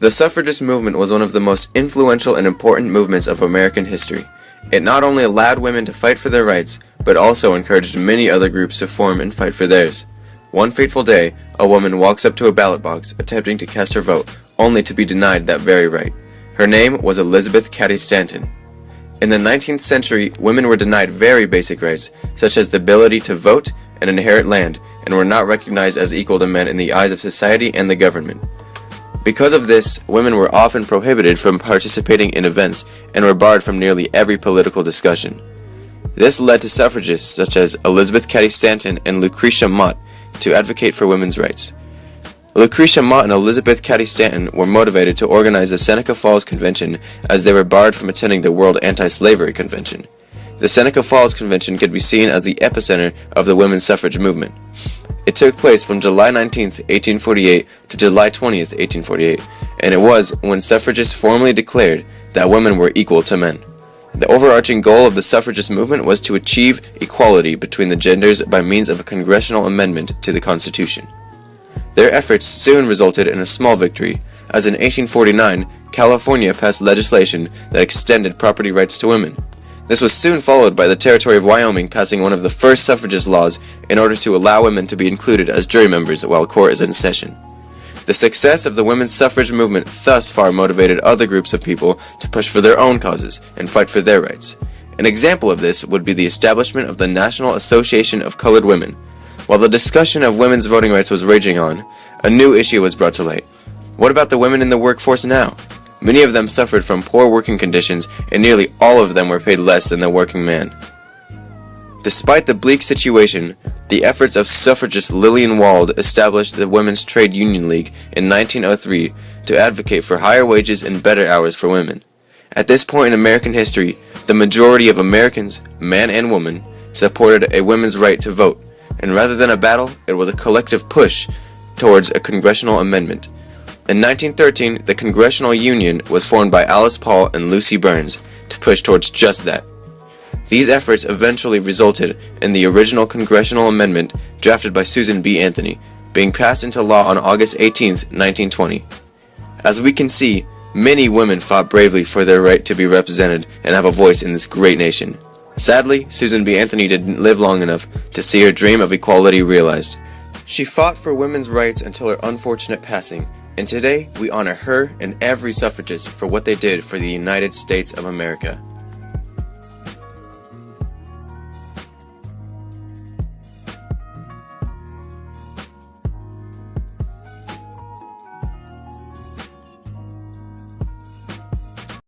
The suffragist movement was one of the most influential and important movements of American history. It not only allowed women to fight for their rights, but also encouraged many other groups to form and fight for theirs. One fateful day, a woman walks up to a ballot box attempting to cast her vote, only to be denied that very right. Her name was Elizabeth Cady Stanton. In the 19th century, women were denied very basic rights, such as the ability to vote and inherit land, and were not recognized as equal to men in the eyes of society and the government. Because of this, women were often prohibited from participating in events and were barred from nearly every political discussion. This led to suffragists such as Elizabeth Cady Stanton and Lucretia Mott to advocate for women's rights. Lucretia Mott and Elizabeth Cady Stanton were motivated to organize the Seneca Falls Convention as they were barred from attending the World Anti-Slavery Convention. The Seneca Falls Convention could be seen as the epicenter of the women's suffrage movement. It took place from July 19, 1848 to July 20, 1848, and it was when suffragists formally declared that women were equal to men. The overarching goal of the suffragist movement was to achieve equality between the genders by means of a congressional amendment to the Constitution. Their efforts soon resulted in a small victory, as in 1849, California passed legislation that extended property rights to women. This was soon followed by the territory of Wyoming passing one of the first suffragist laws in order to allow women to be included as jury members while court is in session. The success of the women's suffrage movement thus far motivated other groups of people to push for their own causes and fight for their rights. An example of this would be the establishment of the National Association of Colored Women. While the discussion of women's voting rights was raging on, a new issue was brought to light. What about the women in the workforce now? Many of them suffered from poor working conditions, and nearly all of them were paid less than the working man. Despite the bleak situation, the efforts of suffragist Lillian Wald established the Women's Trade Union League in 1903 to advocate for higher wages and better hours for women. At this point in American history, the majority of Americans, man and woman, supported a women's right to vote, and rather than a battle, it was a collective push towards a congressional amendment. In 1913, the Congressional Union was formed by Alice Paul and Lucy Burns to push towards just that. These efforts eventually resulted in the original congressional amendment drafted by Susan B. Anthony, being passed into law on August 18, 1920. As we can see, many women fought bravely for their right to be represented and have a voice in this great nation. Sadly, Susan B. Anthony didn't live long enough to see her dream of equality realized. She fought for women's rights until her unfortunate passing, and today we honor her and every suffragist for what they did for the United States of America.